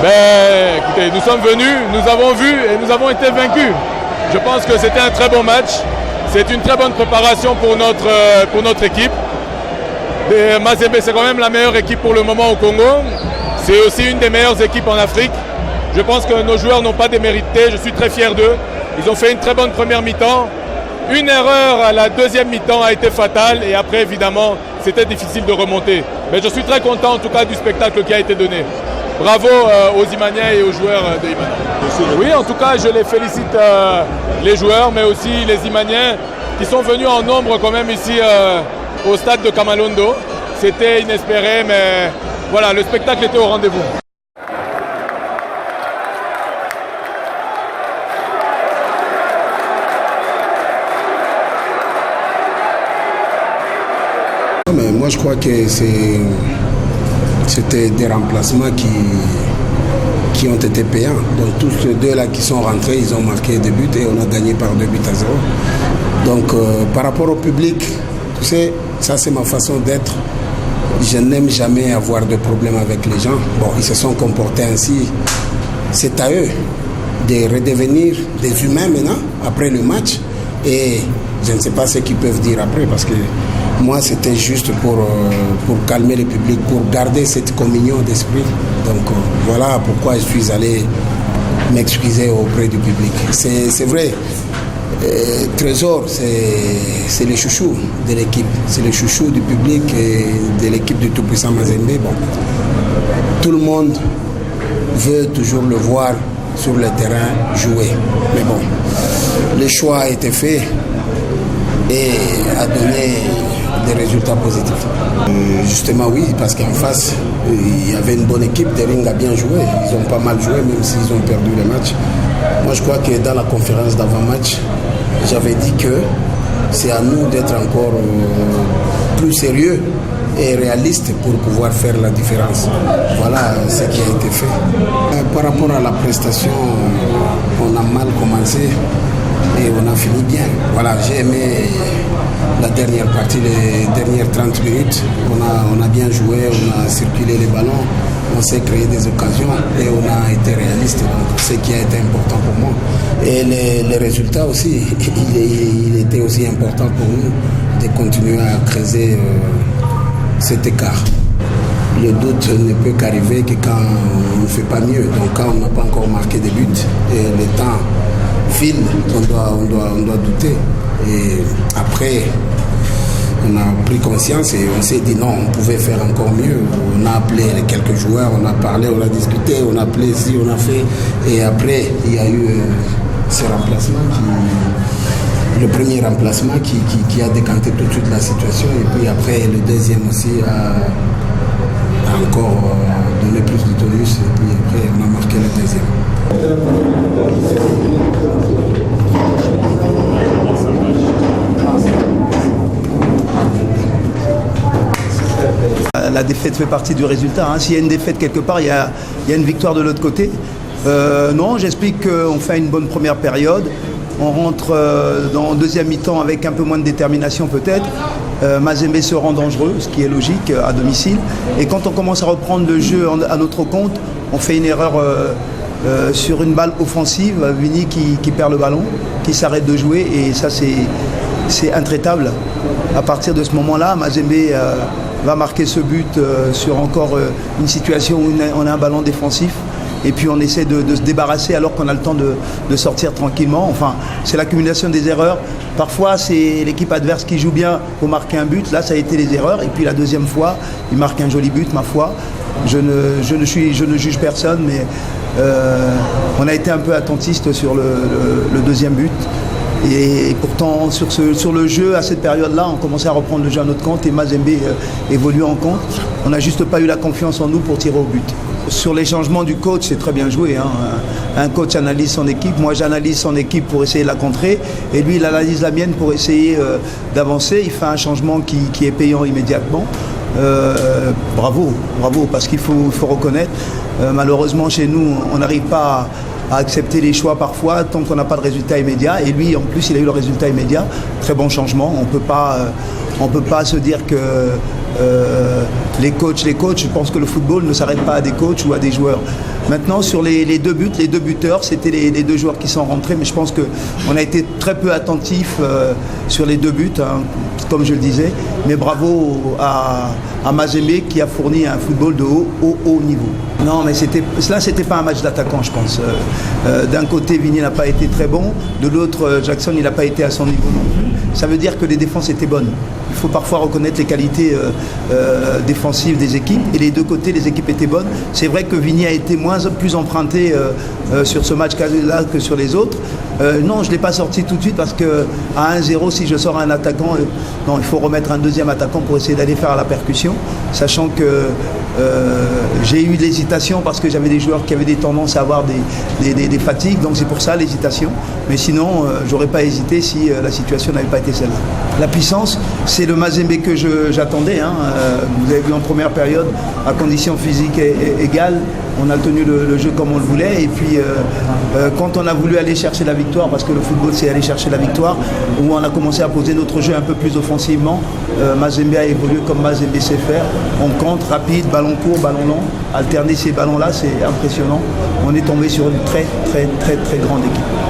Mais écoutez, nous sommes venus, nous avons vu et nous avons été vaincus. Je pense que c'était un très bon match. C'est une très bonne préparation pour notre équipe. Et Mazembe, c'est quand même la meilleure équipe pour le moment au Congo. C'est aussi une des meilleures équipes en Afrique. Je pense que nos joueurs n'ont pas démérité. Je suis très fier d'eux. Ils ont fait une très bonne première mi-temps. Une erreur à la deuxième mi-temps a été fatale. Et après, évidemment, c'était difficile de remonter. Mais je suis très content en tout cas du spectacle qui a été donné. Bravo aux Imaniens et aux joueurs de Imania. Oui, en tout cas, je les félicite, les joueurs, mais aussi les Imaniens qui sont venus en nombre quand même ici au stade de Kamalondo. C'était inespéré, mais voilà, le spectacle était au rendez-vous. Mais moi, je crois que c'était des remplacements qui ont été payants. Donc tous ces deux-là qui sont rentrés, ils ont marqué des buts et on a gagné par 2 buts à 0. Donc par rapport au public, tu sais, ça c'est ma façon d'être. Je n'aime jamais avoir de problème avec les gens. Bon, ils se sont comportés ainsi. C'est à eux de redevenir des humains maintenant, après le match. Et je ne sais pas ce qu'ils peuvent dire après, parce que moi, c'était juste pour calmer le public, pour garder cette communion d'esprit. Donc voilà pourquoi je suis allé m'excuser auprès du public. C'est vrai, Trésor, c'est le chouchou de l'équipe. C'est le chouchou du public et de l'équipe du tout-puissant Mazembe. Bon, tout le monde veut toujours le voir sur le terrain jouer. Mais bon, le choix a été fait et a donné des résultats positifs. Justement oui, parce qu'en face, il y avait une bonne équipe, Dering a bien joué, ils ont pas mal joué même s'ils ont perdu le match. Moi je crois que dans la conférence d'avant-match, j'avais dit que c'est à nous d'être encore plus sérieux et réaliste pour pouvoir faire la différence. Voilà ce qui a été fait. Par rapport à la prestation, on a mal commencé et on a fini bien. Voilà, j'ai aimé la dernière partie, les dernières 30 minutes. On a bien joué, on a circulé les ballons, on s'est créé des occasions et on a été réaliste. Donc, ce qui a été important pour moi. Et les résultats aussi, il était aussi important pour nous de continuer à creuser cet écart. Le doute ne peut qu'arriver que quand on ne fait pas mieux. Donc quand on n'a pas encore marqué des buts et le temps file, on doit douter. Et après, on a pris conscience et on s'est dit non, on pouvait faire encore mieux. On a appelé quelques joueurs, on a parlé, on a discuté, on a appelé ici, on a fait. Et après, il y a eu ce remplacement le premier remplacement qui a décanté tout de suite la situation. Et puis après, le deuxième aussi a encore donné plus de tonus. Et puis après, on a marqué le deuxième. La défaite fait partie du résultat. S'il y a une défaite quelque part, il y a une victoire de l'autre côté. Non, j'explique qu'on fait une bonne première période. On rentre dans le deuxième mi-temps avec un peu moins de détermination peut-être. Mazembe se rend dangereux, ce qui est logique à domicile. Et quand on commence à reprendre le jeu à notre compte, on fait une erreur sur une balle offensive. Vini qui perd le ballon, qui s'arrête de jouer. Et ça, c'est intraitable. À partir de ce moment-là, Mazembe va marquer ce but sur encore une situation où on a un ballon défensif. Et puis on essaie de se débarrasser alors qu'on a le temps de sortir tranquillement. Enfin, c'est l'accumulation des erreurs. Parfois, c'est l'équipe adverse qui joue bien pour marquer un but. Là, ça a été les erreurs. Et puis la deuxième fois, il marque un joli but, ma foi. Je ne juge personne, mais on a été un peu attentiste sur le deuxième but. Et pourtant, sur le jeu, à cette période-là, on commençait à reprendre le jeu à notre compte et Mazembe évoluait en compte. On n'a juste pas eu la confiance en nous pour tirer au but. Sur les changements du coach, c'est très bien joué. Un coach analyse son équipe. Moi, j'analyse son équipe pour essayer de la contrer. Et lui, il analyse la mienne pour essayer d'avancer. Il fait un changement qui est payant immédiatement. Bravo, parce qu'il faut reconnaître. Malheureusement, chez nous, on n'arrive pas à accepter les choix parfois tant qu'on n'a pas de résultat immédiat. Et lui, en plus, il a eu le résultat immédiat. Très bon changement. On peut pas se dire que les coachs. Je pense que le football ne s'arrête pas à des coachs ou à des joueurs. Maintenant, sur les deux buteurs, c'était les deux joueurs qui sont rentrés, mais je pense qu'on a été très peu attentifs sur les 2 buts, hein, comme je le disais. Mais bravo à Mazembe qui a fourni un football de haut niveau. Non, mais c'était pas un match d'attaquant, je pense. D'un côté, Vigny n'a pas été très bon, de l'autre, Jackson, il n'a pas été à son niveau non plus. Ça veut dire que les défenses étaient bonnes. Il faut parfois reconnaître les qualités défensives des équipes. Et les deux côtés, les équipes étaient bonnes. C'est vrai que Vigny a été plus emprunté sur ce match-là que sur les autres. Non, je ne l'ai pas sorti tout de suite parce qu'à 1-0, si je sors un attaquant, non, il faut remettre un deuxième attaquant pour essayer d'aller faire la percussion. Sachant que j'ai eu l'hésitation parce que j'avais des joueurs qui avaient des tendances à avoir des fatigues. Donc c'est pour ça l'hésitation. Mais sinon, j'aurais pas hésité si la situation n'avait pas été celle-là. La puissance, c'est le Mazembe que j'attendais. Hein. Vous avez vu en première période, à conditions physiques égales, on a tenu le jeu comme on le voulait. Et puis, quand on a voulu aller chercher la victoire, parce que le football, c'est aller chercher la victoire, où on a commencé à poser notre jeu un peu plus offensivement, Mazembe a évolué comme Mazembe sait faire. On contre, rapide, ballon court, ballon long. Alterner ces ballons-là, c'est impressionnant. On est tombé sur une très grande équipe.